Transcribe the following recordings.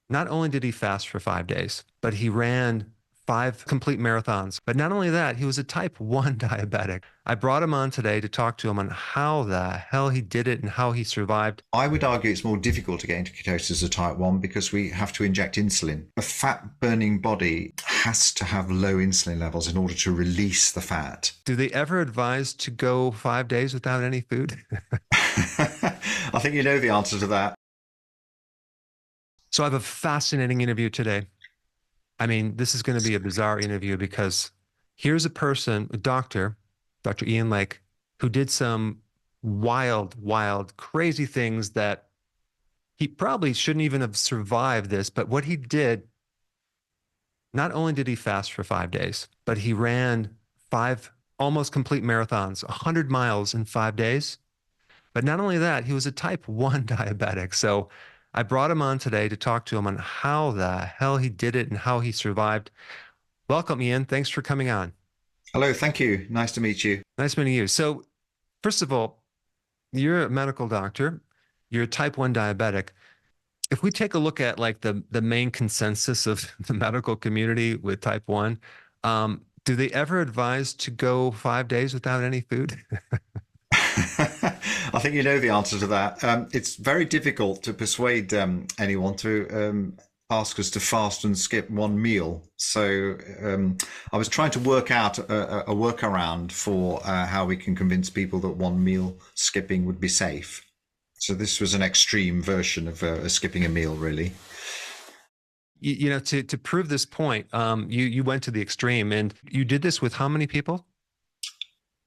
Not only did he fast for 5 days, but he ran 5 complete marathons. But not only that, he was a type 1 diabetic. I brought him on today to talk to him on how the hell he did it and how he survived. I would argue it's more difficult to get into ketosis as a type 1 because we have to inject insulin. A fat-burning body has to have low insulin levels in order to release the fat. Do they ever advise to go 5 days without any food? I think you know the answer to that. So I have a fascinating interview today. I mean, this is going to be a bizarre interview because here's a person, a Dr. Ian Lake, who did some wild, crazy things that he probably shouldn't even have survived this. But what he did, not only did he fast for 5 days, but he ran 5 almost complete marathons, 100 miles in 5 days. But not only that, he was a type 1 diabetic. So I brought him on today to talk to him on how the hell he did it and how he survived. Welcome, Ian. Thanks for coming on. Hello, thank you. Nice to meet you. Nice meeting you. So, first of all, you're a medical doctor. You're a type 1 diabetic. If we take a look at like the main consensus of the medical community with type 1, do they ever advise to go 5 days without any food? I think you know the answer to that. It's very difficult to persuade anyone to ask us to fast and skip one meal. So I was trying to work out a workaround for how we can convince people that one meal skipping would be safe. So this was an extreme version of skipping a meal, really. You know, to prove this point, you went to the extreme, and you did this with how many people?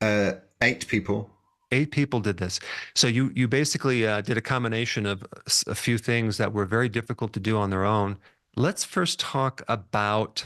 8 people. 8 people did this. So you basically did a combination of a few things that were very difficult to do on their own. Let's first talk about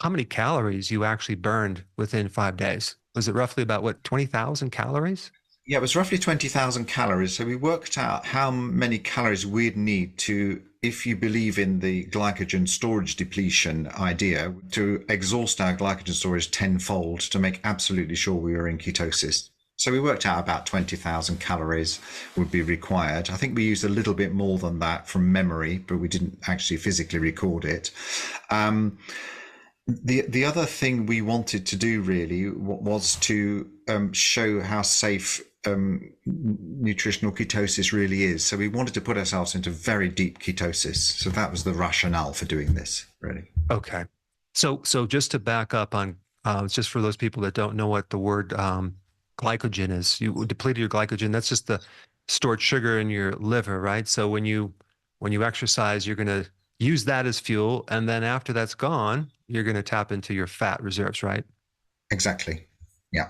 how many calories you actually burned within 5 days. Was it roughly about, what, 20,000 calories? Yeah, it was roughly 20,000 calories. So we worked out how many calories we'd need to, if you believe in the glycogen storage depletion idea, to exhaust our glycogen storage tenfold to make absolutely sure we were in ketosis. So we worked out about 20,000 calories would be required. I think we used a little bit more than that from memory, but we didn't actually physically record it. The other thing we wanted to do really was to show how safe nutritional ketosis really is. So we wanted to put ourselves into very deep ketosis. So that was the rationale for doing this, really. Okay. So just to back up on, just for those people that don't know what the word glycogen is, you depleted your glycogen. That's just the stored sugar in your liver, right? So when you exercise, you're going to use that as fuel, and then after that's gone, you're going to tap into your fat reserves, right? Exactly. Yeah.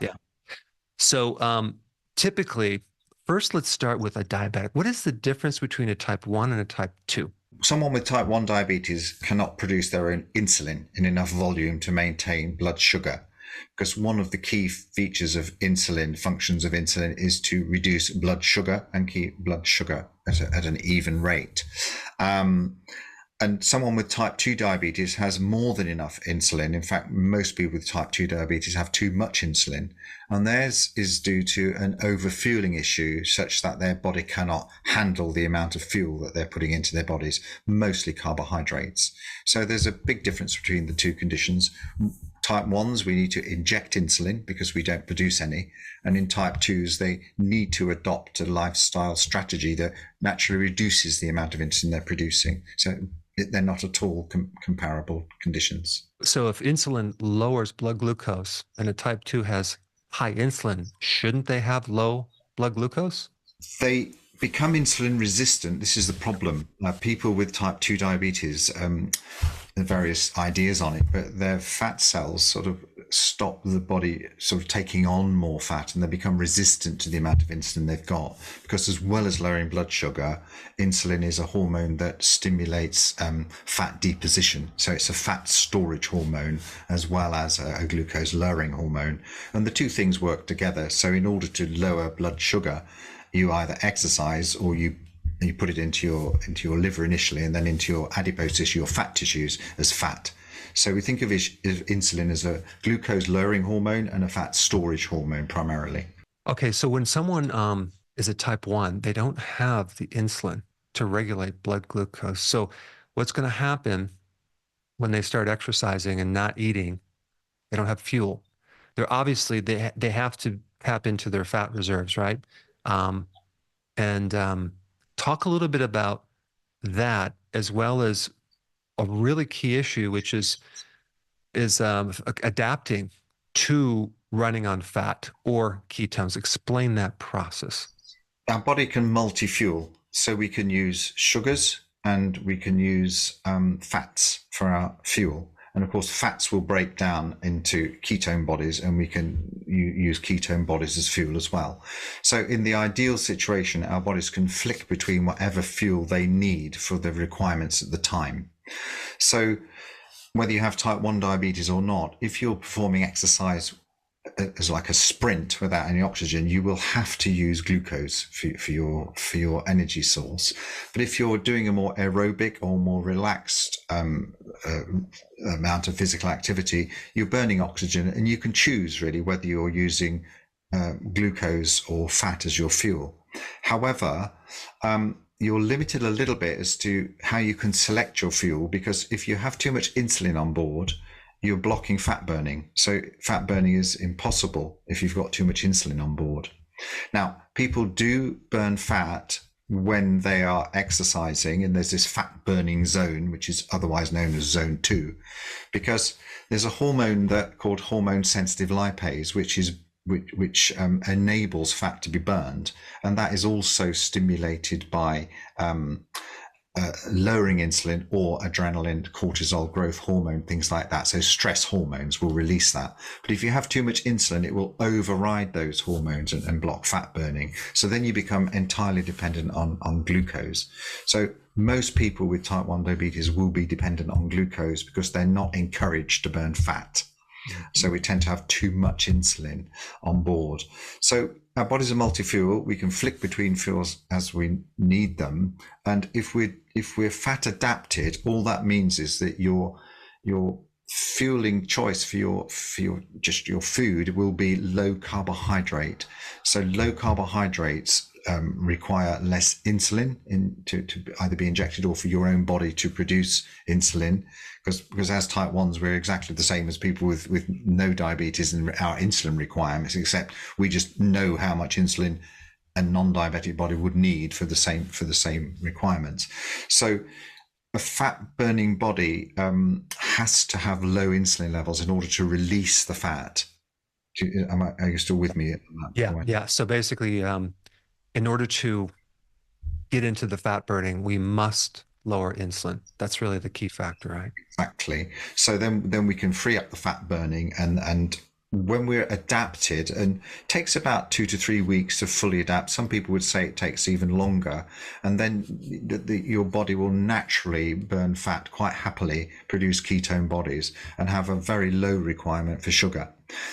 So typically, first let's start with a diabetic. What is the difference between a type 1 and a type 2? Someone with type 1 diabetes cannot produce their own insulin in enough volume to maintain blood sugar, because one of the key features of insulin, functions of insulin, is to reduce blood sugar and keep blood sugar at an even rate. And someone with type 2 diabetes has more than enough insulin. In fact, most people with type 2 diabetes have too much insulin, and theirs is due to an overfueling issue such that their body cannot handle the amount of fuel that they're putting into their bodies, mostly carbohydrates. So there's a big difference between the two conditions. Type 1s, we need to inject insulin because we don't produce any. And in type 2s, they need to adopt a lifestyle strategy that naturally reduces the amount of insulin they're producing. So they're not at all comparable conditions. So if insulin lowers blood glucose and a type 2 has high insulin, shouldn't they have low blood glucose? They become insulin resistant. This is the problem. People with type 2 diabetes, various ideas on it, but their fat cells sort of stop the body sort of taking on more fat, and they become resistant to the amount of insulin they've got, because as well as lowering blood sugar, insulin is a hormone that stimulates fat deposition. So it's a fat storage hormone as well as a glucose lowering hormone, and the two things work together. So in order to lower blood sugar, you either exercise or you put it into your liver initially, and then into your adipose tissue, your fat tissues, as fat. So we think of insulin as a glucose lowering hormone and a fat storage hormone primarily. Okay, so when someone is a type 1, they don't have the insulin to regulate blood glucose. So what's going to happen when they start exercising and not eating? They don't have fuel. They're obviously, they have to tap into their fat reserves, right? And talk a little bit about that, as well as a really key issue, which is adapting to running on fat or ketones. Explain that process. Our body can multi-fuel, so we can use sugars and we can use fats for our fuel. And of course, fats will break down into ketone bodies, and we can use ketone bodies as fuel as well. So in the ideal situation, our bodies can flick between whatever fuel they need for the requirements at the time. So whether you have type 1 diabetes or not, if you're performing exercise as like a sprint without any oxygen, you will have to use glucose for your energy source. But if you're doing a more aerobic or more relaxed amount of physical activity, you're burning oxygen, and you can choose really whether you're using glucose or fat as your fuel. However, you're limited a little bit as to how you can select your fuel, because if you have too much insulin on board, you're blocking fat burning. So fat burning is impossible if you've got too much insulin on board. Now, people do burn fat when they are exercising, and there's this fat burning zone, which is otherwise known as zone 2, because there's a hormone called hormone sensitive lipase, which enables fat to be burned, and that is also stimulated by lowering insulin or adrenaline, cortisol, growth hormone, things like that. So stress hormones will release that. But if you have too much insulin, it will override those hormones and block fat burning. So then you become entirely dependent on glucose. So most people with type 1 diabetes will be dependent on glucose because they're not encouraged to burn fat. So we tend to have too much insulin on board. So our bodies are multi-fuel. We can flick between fuels as we need them. And if we're fat adapted, all that means is that your fueling choice for your food will be low carbohydrate. So low carbohydrates require less insulin to either be injected or for your own body to produce insulin, because as type 1s we're exactly the same as people with no diabetes and our insulin requirements, except we just know how much insulin a non-diabetic body would need for the same requirements. So a fat burning body has to have low insulin levels in order to release the fat. Are you still with me? Yeah. So basically, in order to get into the fat burning, we must lower insulin. That's really the key factor, right? Exactly. So then we can free up the fat burning, and when we're adapted, and it takes about 2 to 3 weeks to fully adapt. Some people would say it takes even longer, and then your body will naturally burn fat quite happily, produce ketone bodies, and have a very low requirement for sugar.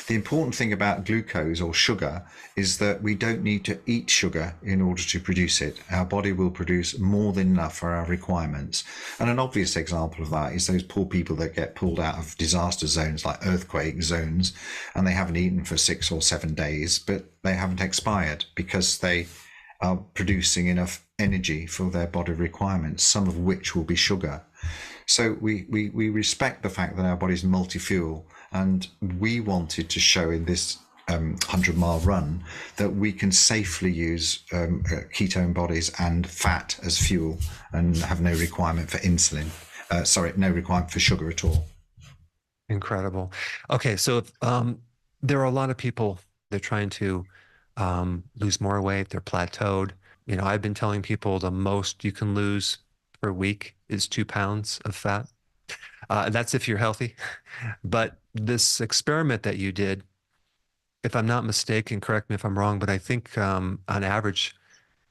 The important thing about glucose or sugar is that we don't need to eat sugar in order to produce it. Our body will produce more than enough for our requirements. And an obvious example of that is those poor people that get pulled out of disaster zones like earthquake zones, and they haven't eaten for 6 or 7 days, but they haven't expired because they are producing enough energy for their body requirements, some of which will be sugar. So we respect the fact that our body is multi-fuel, and we wanted to show in this 100-mile run that we can safely use ketone bodies and fat as fuel and have no requirement for insulin. No requirement for sugar at all. Incredible. Okay, so there are a lot of people, they're trying to lose more weight, they're plateaued. You know, I've been telling people the most you can lose per week is 2 pounds of fat. That's if you're healthy. But this experiment that you did, if I'm not mistaken, correct me if I'm wrong, but I think on average,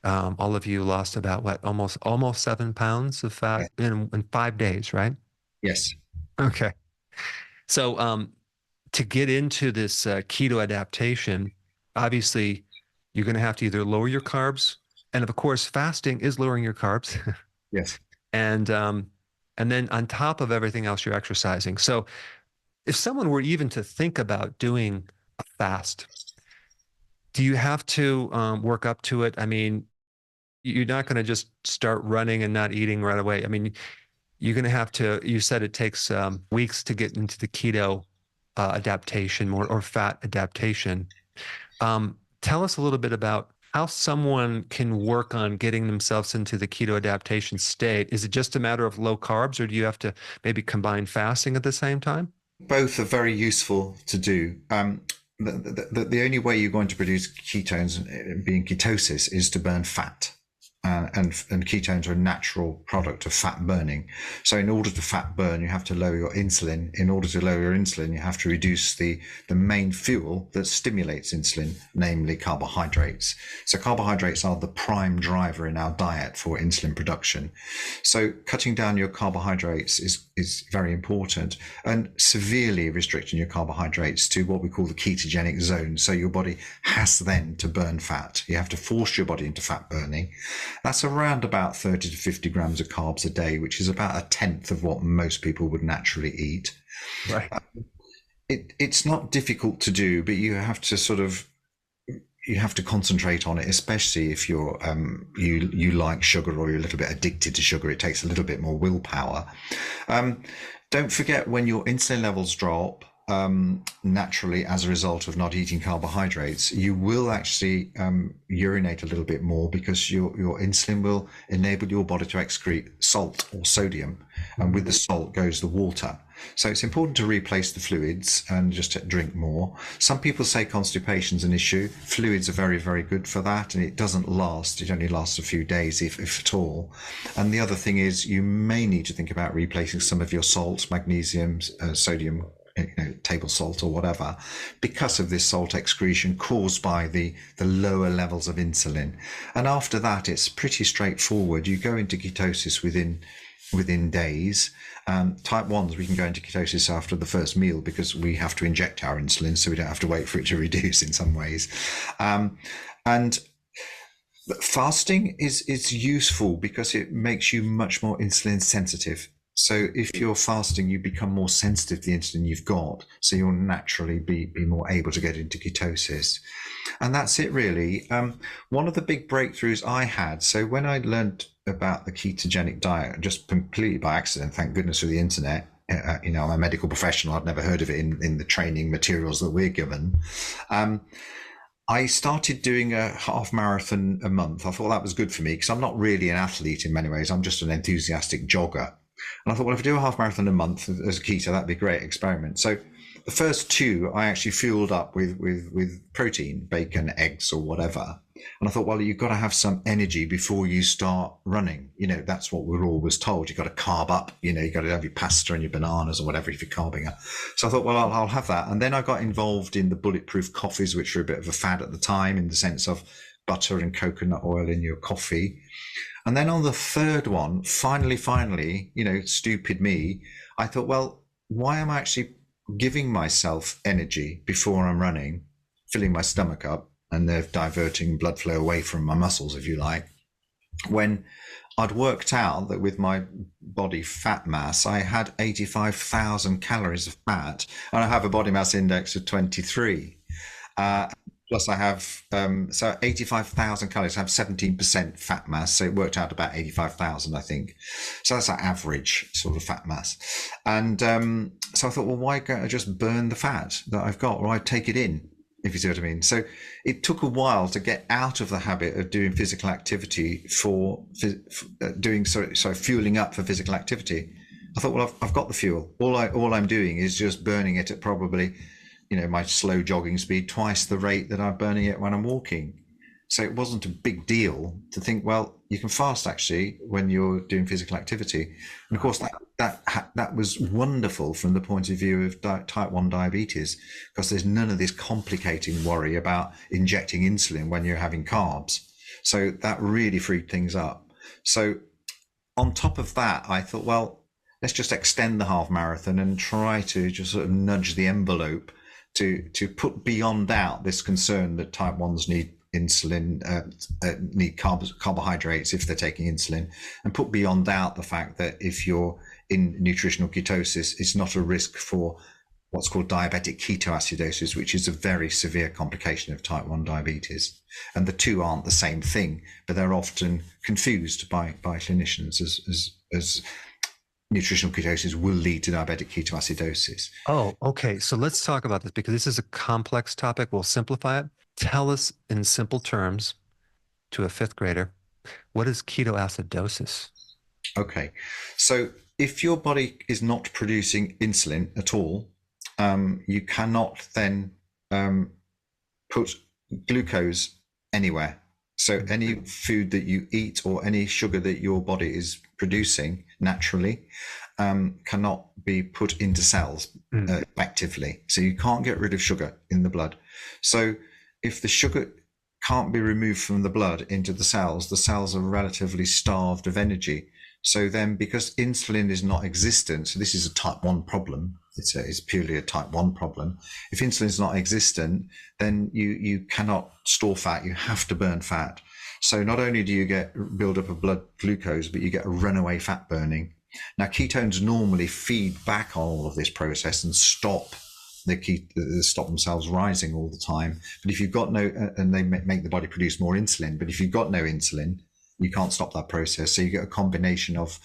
all of you lost about what, almost 7 pounds of fat in 5 days, right? Yes. Okay. So to get into this keto adaptation, obviously you're going to have to either lower your carbs, and of course, fasting is lowering your carbs. Yes. And then on top of everything else, you're exercising. So if someone were even to think about doing a fast, do you have to work up to it? I mean, you're not going to just start running and not eating right away. I mean, you're going to have to, you said it takes weeks to get into the keto adaptation or fat adaptation. Tell us a little bit about how someone can work on getting themselves into the keto adaptation state. Is it just a matter of low carbs, or do you have to maybe combine fasting at the same time? Both are very useful to do. The only way you're going to produce ketones, being ketosis, is to burn fat. And ketones are a natural product of fat burning. So in order to fat burn, you have to lower your insulin. In order to lower your insulin, you have to reduce the main fuel that stimulates insulin, namely carbohydrates. So carbohydrates are the prime driver in our diet for insulin production. So cutting down your carbohydrates is very important, and severely restricting your carbohydrates to what we call the ketogenic zone. So your body has then to burn fat. You have to force your body into fat burning. That's around about 30 to 50 grams of carbs a day, which is about a tenth of what most people would naturally eat. Right. It's not difficult to do, but you have to concentrate on it, especially if you're you like sugar or you're a little bit addicted to sugar. It takes a little bit more willpower. Don't forget, when your insulin levels drop naturally as a result of not eating carbohydrates, you will actually urinate a little bit more, because your insulin will enable your body to excrete salt or sodium, and with the salt goes the water. So it's important to replace the fluids and just to drink more. Some people say constipation's an issue. Fluids are very, very good for that, and it doesn't last. It only lasts a few days, if at all. And the other thing is, you may need to think about replacing some of your salts, magnesium, sodium, table salt or whatever, because of this salt excretion caused by the lower levels of insulin. And after that, it's pretty straightforward. You go into ketosis within days. Type 1s, we can go into ketosis after the first meal, because we have to inject our insulin, so we don't have to wait for it to reduce in some ways. And fasting is useful because it makes you much more insulin sensitive. So if you're fasting, you become more sensitive to the insulin you've got, so you'll naturally be more able to get into ketosis. And that's it, really. One of the big breakthroughs I had, so when I learned about the ketogenic diet, just completely by accident, thank goodness for the internet, I'm a medical professional, I'd never heard of it in the training materials that we're given. I started doing a half marathon a month. I thought that was good for me, because I'm not really an athlete in many ways. I'm just an enthusiastic jogger. And I thought, well, if I do a half marathon a month as a keto, that'd be a great experiment. So the first two, I actually fueled up with protein, bacon, eggs, or whatever. And I thought, well, you've got to have some energy before you start running. That's what we're always told. You've got to carb up. You've got to have your pasta and your bananas or whatever if you're carbing up. So I thought, well, I'll have that. And then I got involved in the bulletproof coffees, which were a bit of a fad at the time, in the sense of butter and coconut oil in your coffee. And then on the third one, finally, stupid me, I thought, well, why am I actually giving myself energy before I'm running, filling my stomach up, and they're diverting blood flow away from my muscles, if you like, when I'd worked out that with my body fat mass, I had 85,000 calories of fat, and I have a body mass index of 23. Plus I have, so 85,000 calories, I have 17% fat mass. So it worked out about 85,000, I think. So that's our average sort of fat mass. And so I thought, well, why don't I just burn the fat that I've got, or I take it in, if you see what I mean. So it took a while to get out of the habit of doing physical activity fueling up for physical activity. I thought, well, I've got the fuel. All I'm doing is just burning it at probably, my slow jogging speed, twice the rate that I'm burning it when I'm walking. So it wasn't a big deal to think, well, you can fast actually when you're doing physical activity. And of course, that was wonderful from the point of view of type 1 diabetes, because there's none of this complicating worry about injecting insulin when you're having carbs. So that really freed things up. So on top of that, I thought, well, let's just extend the half marathon and try to just sort of nudge the envelope to put beyond doubt this concern that type 1s need insulin, need carbohydrates if they're taking insulin, and put beyond doubt the fact that if you're in nutritional ketosis, it's not a risk for what's called diabetic ketoacidosis, which is a very severe complication of type 1 diabetes. And the two aren't the same thing, but they're often confused by clinicians as nutritional ketosis will lead to diabetic ketoacidosis. Oh, okay. So let's talk about this because this is a complex topic. We'll simplify it. Tell us in simple terms to a fifth grader, what is ketoacidosis? Okay. So if your body is not producing insulin at all, you cannot then put glucose anywhere. So any food that you eat or any sugar that your body is producing naturally cannot be put into cells effectively. So you can't get rid of sugar in the blood. So if the sugar can't be removed from the blood into the cells are relatively starved of energy. So then, because insulin is not existent, so this is a type 1 problem. It's purely a type 1 problem. If insulin is not existent, then you cannot store fat. You have to burn fat. So not only do you get build up of blood glucose, but you get a runaway fat burning. Now, ketones normally feed back on all of this process and stop themselves rising all the time. But if you've got no, and they make the body produce more insulin, but if you've got no insulin, you can't stop that process. So you get a combination of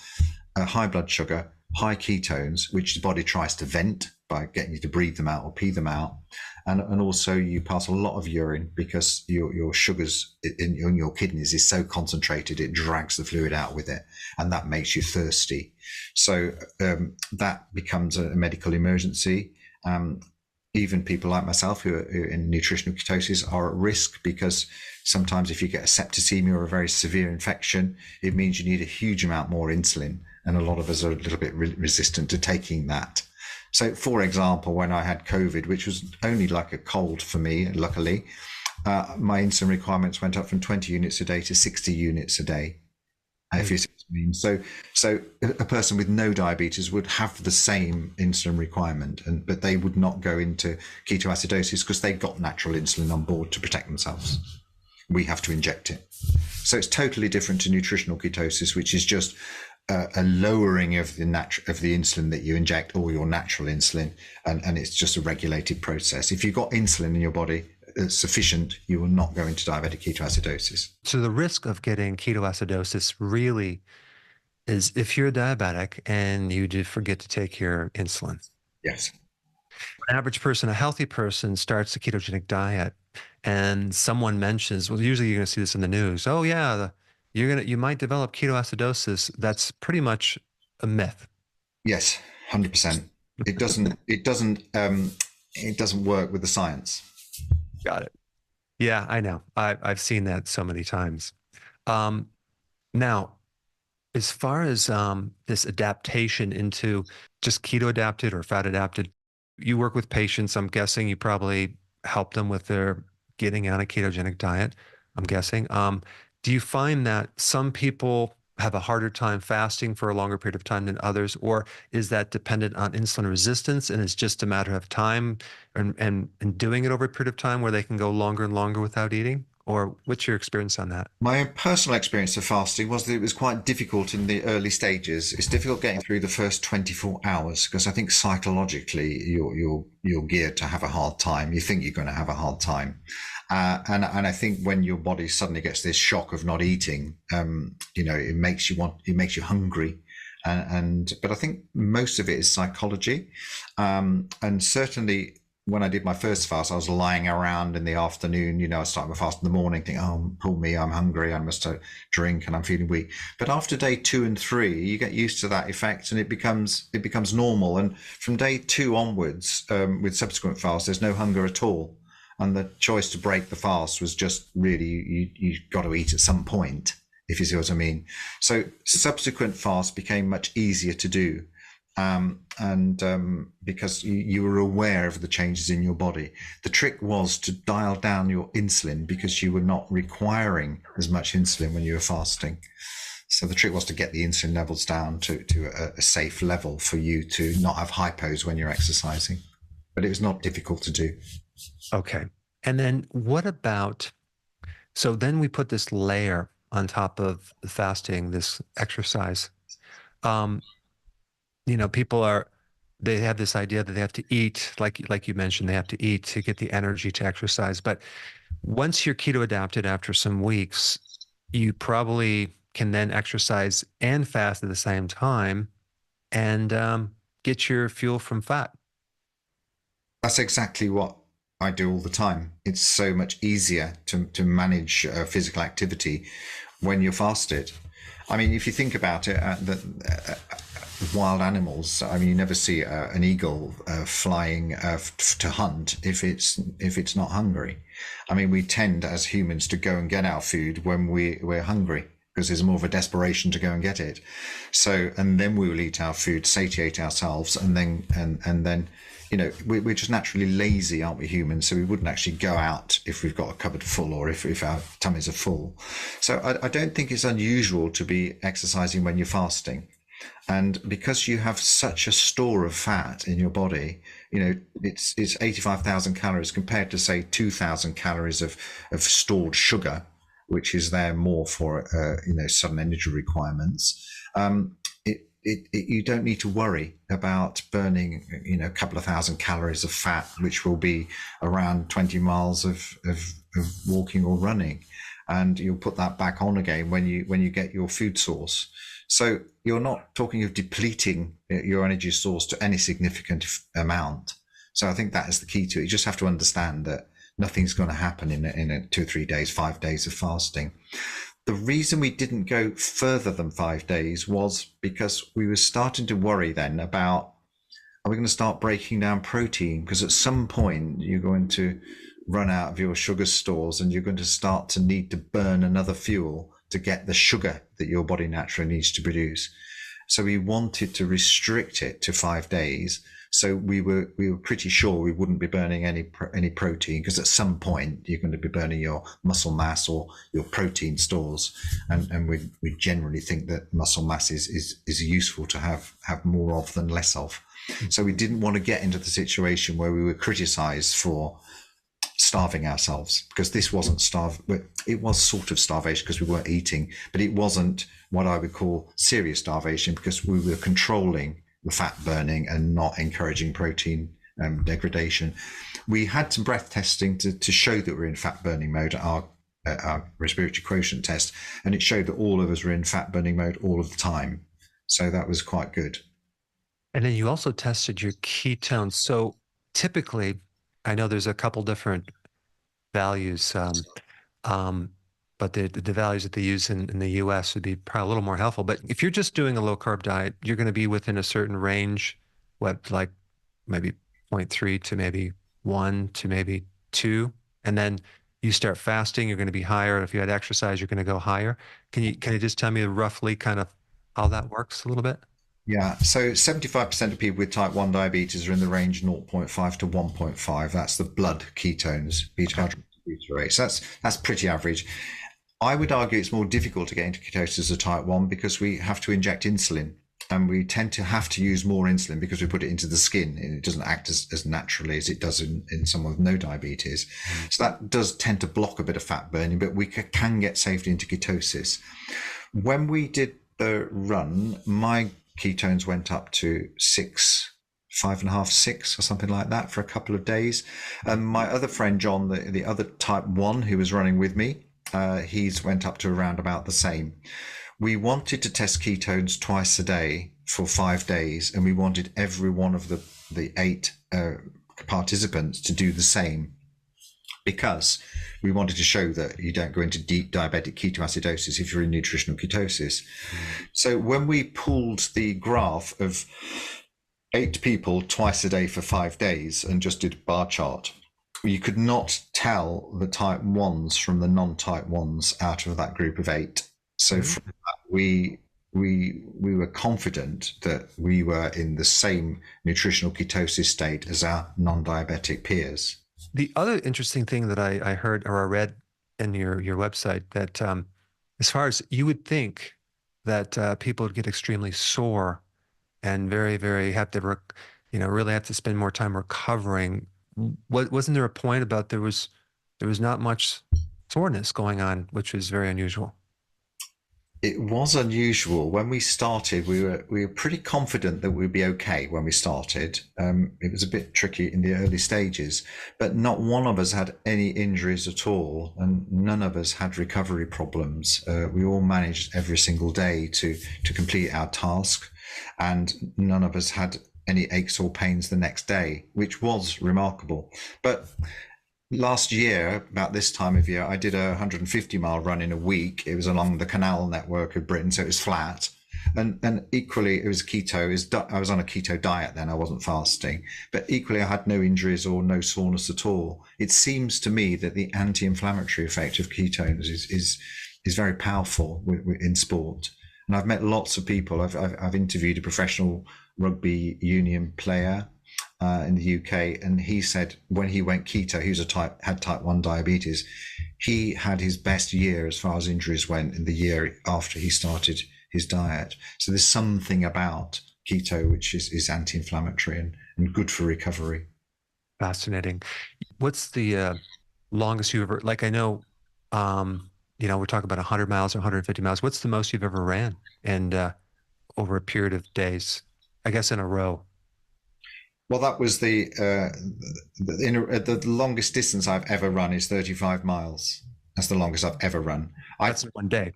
high blood sugar, high ketones, which the body tries to vent by getting you to breathe them out or pee them out. And also you pass a lot of urine because your sugars in your kidneys is so concentrated, it drags the fluid out with it, and that makes you thirsty. So that becomes a medical emergency. Even people like myself who are in nutritional ketosis are at risk, because sometimes if you get a septicemia or a very severe infection, it means you need a huge amount more insulin. And a lot of us are a little bit resistant to taking that. So, for example, when I had COVID, which was only like a cold for me, luckily, my insulin requirements went up from 20 units a day to 60 units a day. If you see what I mean. So a person with no diabetes would have the same insulin requirement, but they would not go into ketoacidosis because they've got natural insulin on board to protect themselves. We have to inject it. So it's totally different to nutritional ketosis, which is just a lowering of the insulin that you inject, or your natural insulin, and it's just a regulated process. If you've got insulin in your body sufficient, you will not go into diabetic ketoacidosis. So the risk of getting ketoacidosis really is if you're diabetic and you did forget to take your insulin. Yes. An average person, a healthy person, starts a ketogenic diet, and someone mentions, well, usually you're going to see this in the news. Oh yeah, you might develop ketoacidosis. That's pretty much a myth. Yes, 100%. It doesn't work with the science. Got it. Yeah, I know. I've seen that so many times. Now, as far as this adaptation into just keto adapted or fat adapted, you work with patients. I'm guessing you probably help them with their getting on a ketogenic diet, I'm guessing. Do you find that some people have a harder time fasting for a longer period of time than others, or is that dependent on insulin resistance and it's just a matter of time and doing it over a period of time where they can go longer and longer without eating? Or what's your experience on that? My personal experience of fasting was that it was quite difficult in the early stages. It's difficult getting through the first 24 hours because I think psychologically you're geared to have a hard time. You think you're going to have a hard time. And I think when your body suddenly gets this shock of not eating, it makes you hungry. But I think most of it is psychology. And certainly when I did my first fast, I was lying around in the afternoon. I started my fast in the morning, thinking, oh, poor me, I'm hungry, I must drink and I'm feeling weak. But after day 2 and 3, you get used to that effect and it becomes normal. And from day 2 onwards, with subsequent fasts, there's no hunger at all. And the choice to break the fast was just really, you got to eat at some point, if you see what I mean. So subsequent fasts became much easier to do. Because you were aware of the changes in your body. The trick was to dial down your insulin because you were not requiring as much insulin when you were fasting. So the trick was to get the insulin levels down to a safe level for you to not have hypos when you're exercising. But it was not difficult to do. Okay. And then what about, so then we put this layer on top of the fasting, this exercise. People they have this idea that they have to eat, like you mentioned, they have to eat to get the energy to exercise. But once you're keto adapted after some weeks, you probably can then exercise and fast at the same time. and get your fuel from fat. That's exactly what I do all the time. It's so much easier to manage physical activity when you're fasted. I mean, if you think about it, wild animals, I mean, you never see an eagle flying to hunt if it's not hungry. I mean, we tend as humans to go and get our food when we're hungry, because there's more of a desperation to go and get it. So, and then we will eat our food, satiate ourselves, and then, you know, we're just naturally lazy, aren't we, humans? So we wouldn't actually go out if we've got a cupboard full, or if our tummies are full. So I don't think it's unusual to be exercising when you're fasting. And because you have such a store of fat in your body, you know, it's 85,000 calories compared to, say, 2,000 calories of stored sugar, which is there more for, you know, sudden energy requirements. You don't need to worry about burning, you know, a couple of thousand calories of fat, which will be around 20 miles of walking or running. And you'll put that back on again when you get your food source. So you're not talking of depleting your energy source to any significant amount. So I think that is the key to it. You just have to understand that nothing's going to happen in 2 or 3 days, 5 days of fasting. The reason we didn't go further than 5 days was because we were starting to worry then about, are we going to start breaking down protein? Because at some point you're going to run out of your sugar stores and you're going to start to need to burn another fuel to get the sugar that your body naturally needs to produce. So we wanted to restrict it to 5 days. So we were pretty sure we wouldn't be burning any protein, because at some point you're going to be burning your muscle mass or your protein stores, and we generally think that muscle mass is useful to have more of than less of. So we didn't want to get into the situation where we were criticized for starving ourselves, because this wasn't it was sort of starvation because we weren't eating, but it wasn't what I would call serious starvation, because we were controlling the fat burning and not encouraging protein degradation. We had some breath testing to show that we're in fat burning mode, our respiratory quotient test, and it showed that all of us were in fat burning mode all of the time. So that was quite good. And then you also tested your ketones. So typically, I know there's a couple different values, but the values that they use in the US would be probably a little more helpful. But if you're just doing a low carb diet, you're going to be within a certain range, like maybe 0.3 to maybe 1 to maybe 2. And then you start fasting, you're going to be higher. If you had exercise, you're going to go higher. Can you just tell me roughly kind of how that works a little bit? Yeah, so 75% of people with type 1 diabetes are in the range 0.5 to 1.5. That's the blood ketones, beta hydroxybutyrate. So that's pretty average. I would argue it's more difficult to get into ketosis as a type 1 because we have to inject insulin, and we tend to have to use more insulin because we put it into the skin and it doesn't act as naturally as it does in someone with no diabetes. So that does tend to block a bit of fat burning, but we can get safely into ketosis. When we did the run, my ketones went up to 5.5, 6 or something like that for a couple of days. And my other friend, John, the other type 1 who was running with me, he's went up to around about the same. We wanted to test ketones twice a day for 5 days, and we wanted every one of the 8 participants to do the same, because we wanted to show that you don't go into deep diabetic ketoacidosis if you're in nutritional ketosis. So when we pulled the graph of 8 people twice a day for 5 days and just did a bar chart, you could not tell the type 1s from the non-type 1s out of that group of 8. So from that, we were confident that we were in the same nutritional ketosis state as our non-diabetic peers. The other interesting thing that I heard or I read in your website, that as far as you would think that people would get extremely sore and very, very have to, really have to spend more time recovering. Wasn't there a point about there was not much soreness going on, which was very unusual? It was unusual. When we started, we were pretty confident that we'd be okay when we started. It was a bit tricky in the early stages, but not one of us had any injuries at all, and none of us had recovery problems. We all managed every single day to complete our task, and none of us had any aches or pains the next day, which was remarkable. But last year, about this time of year, I did a 150-mile run in a week. It was along the canal network of Britain, so it was flat. And equally, it was keto. I was on a keto diet then. I wasn't fasting. But equally, I had no injuries or no soreness at all. It seems to me that the anti-inflammatory effect of ketones is very powerful in sport. And I've met lots of people. I've interviewed a professional rugby union player in the UK, and he said when he went keto, he had type 1 diabetes. He had his best year as far as injuries went in the year after he started his diet. So there's something about keto which is anti-inflammatory and good for recovery. Fascinating. What's the longest you've ever, like I know, we're talking about 100 miles or 150 miles. What's the most you've ever ran and over a period of days, I guess in a row? Well, that was the longest distance I've ever run is 35 miles. That's the longest I've ever run. That's in one day.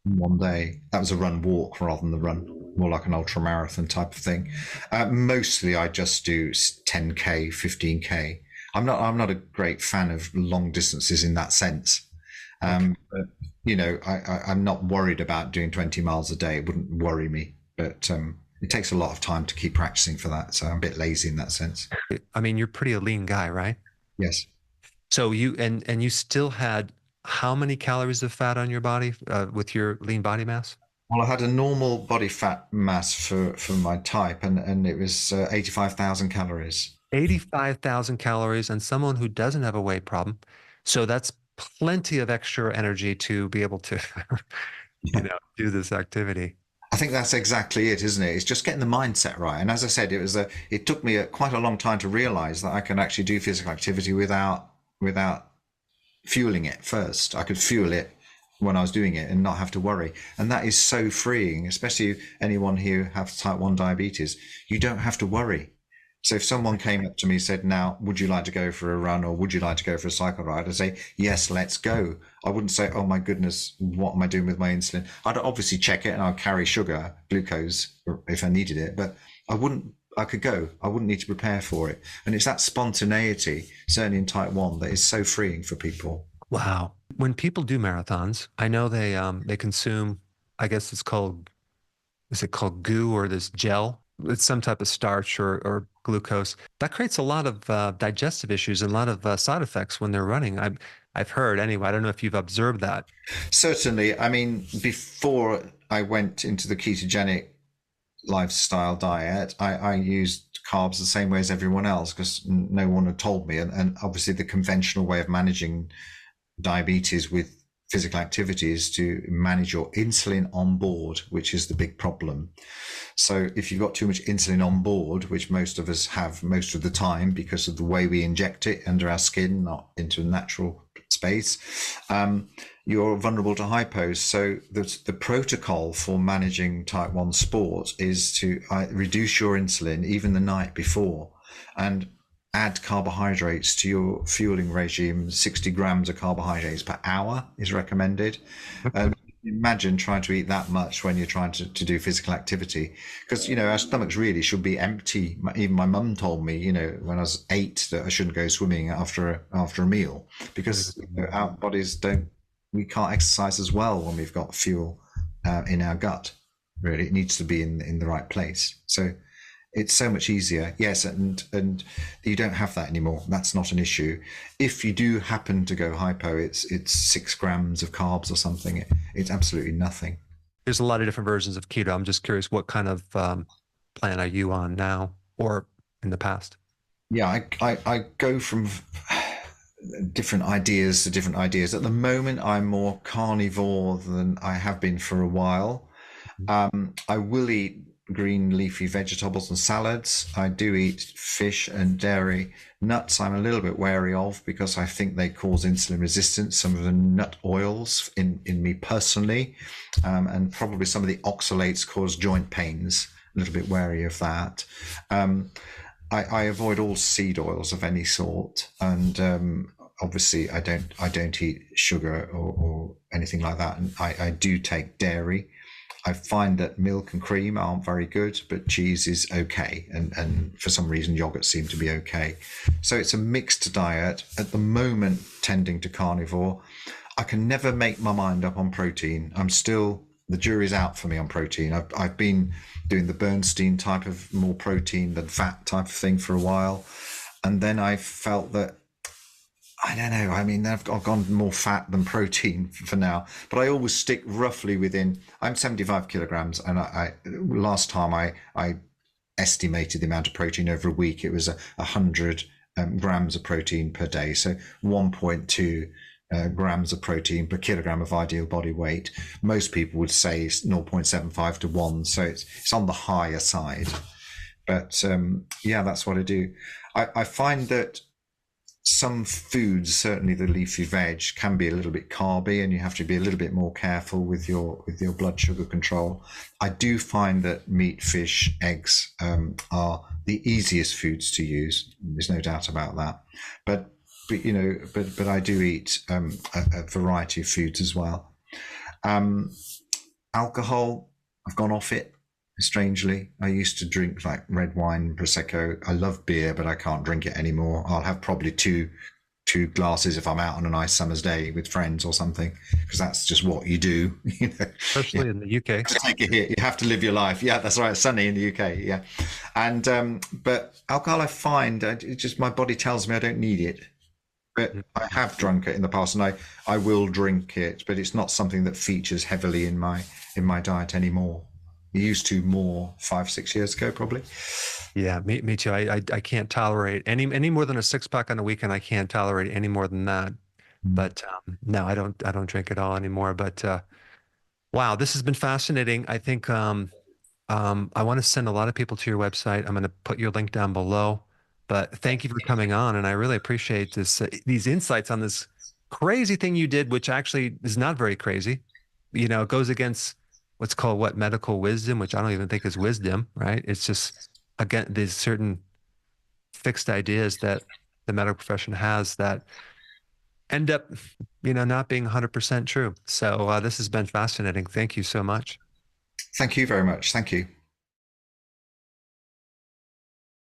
One day. That was a run walk rather than the run, more like an ultra marathon type of thing. Mostly I just do 10K, 15K. I'm not a great fan of long distances in that sense. Okay. But, I'm not worried about doing 20 miles a day. It wouldn't worry me. But it takes a lot of time to keep practicing for that. So I'm a bit lazy in that sense. I mean, you're pretty a lean guy, right? Yes. So you still had how many calories of fat on your body with your lean body mass? Well, I had a normal body fat mass for my type, and it was 85,000 calories. 85,000 calories on someone who doesn't have a weight problem. So that's plenty of extra energy to be able to, do this activity. I think that's exactly it, isn't it? It's just getting the mindset right. And as I said, it took me quite a long time to realize that I can actually do physical activity without fueling it first. I could fuel it when I was doing it and not have to worry. And that is so freeing, especially anyone who has type 1 diabetes. You don't have to worry. So if someone came up to me and said, now, would you like to go for a run or would you like to go for a cycle ride? I'd say, yes, let's go. I wouldn't say, oh my goodness, what am I doing with my insulin? I'd obviously check it and I'd carry sugar, glucose, if I needed it, but I could go. I wouldn't need to prepare for it. And it's that spontaneity, certainly in type 1, that is so freeing for people. Wow. When people do marathons, I know they consume, I guess is it called goo or this gel? It's some type of starch or glucose. That creates a lot of digestive issues and a lot of side effects when they're running. I've heard anyway. I don't know if you've observed that. Certainly. I mean, before I went into the ketogenic lifestyle diet, I used carbs the same way as everyone else because no one had told me. And obviously the conventional way of managing diabetes with physical activity is to manage your insulin on board, which is the big problem. So if you've got too much insulin on board, which most of us have most of the time because of the way we inject it under our skin, not into a natural space, you're vulnerable to hypos. So the protocol for managing type 1 sport is to reduce your insulin even the night before and add carbohydrates to your fueling regime. 60 grams of carbohydrates per hour is recommended. Imagine trying to eat that much when you're trying to do physical activity, because our stomachs really should be empty. Even my mum told me when I was 8 that I shouldn't go swimming after a meal because our bodies we can't exercise as well when we've got fuel in our gut. Really, it needs to be in the right place. So it's so much easier. Yes, and you don't have that anymore. That's not an issue. If you do happen to go hypo, it's 6 grams of carbs or something. It's absolutely nothing. There's a lot of different versions of keto. I'm just curious, what kind of plan are you on now or in the past? Yeah, I go from different ideas to different ideas. At the moment, I'm more carnivore than I have been for a while. I will eat green leafy vegetables and salads. I do eat fish and dairy. Nuts I'm a little bit wary of because I think they cause insulin resistance, some of the nut oils in me personally, and probably some of the oxalates cause joint pains. A little bit wary of that. I avoid all seed oils of any sort, and obviously I don't eat sugar or anything like that. And I do take dairy. I find that milk and cream aren't very good, but cheese is okay. And for some reason, yogurt seems to be okay. So it's a mixed diet. At the moment, tending to carnivore. I can never make my mind up on protein. The jury's out for me on protein. I've been doing the Bernstein type of more protein than fat type of thing for a while. And then I felt that, I don't know, I mean, I've gone more fat than protein for now, but I always stick roughly within, I'm 75 kilograms. And last time I estimated the amount of protein over a week, it was 100 grams of protein per day. So 1.2 grams of protein per kilogram of ideal body weight. Most people would say it's 0.75 to 1. So it's on the higher side. But yeah, that's what I do. I find that some foods, certainly the leafy veg, can be a little bit carby, and you have to be a little bit more careful with your blood sugar control. I do find that meat, fish, eggs are the easiest foods to use. There's no doubt about that. But I do eat a variety of foods as well. Alcohol, I've gone off it. Strangely, I used to drink like red wine, Prosecco. I love beer, but I can't drink it anymore. I'll have probably two glasses if I'm out on a nice summer's day with friends or something, because that's just what you do. Especially in the UK. Take it here. You have to live your life. Yeah, that's right. It's sunny in the UK. Yeah, and but alcohol, I find it just my body tells me I don't need it. But I have drunk it in the past, and I will drink it, but it's not something that features heavily in my diet anymore. You used to more 5-6 years ago, probably. Yeah, me too. I can't tolerate any more than a 6-pack on a weekend. I can't tolerate any more than that. But no, I don't drink at all anymore. But wow, this has been fascinating. I think I want to send a lot of people to your website. I'm going to put your link down below. But thank you for coming on, and I really appreciate these insights on this crazy thing you did, which actually is not very crazy. It goes against what's called medical wisdom, which I don't even think is wisdom, right? It's just, again, there's certain fixed ideas that the medical profession has that end up, not being 100% true. So this has been fascinating. Thank you so much. Thank you very much. Thank you.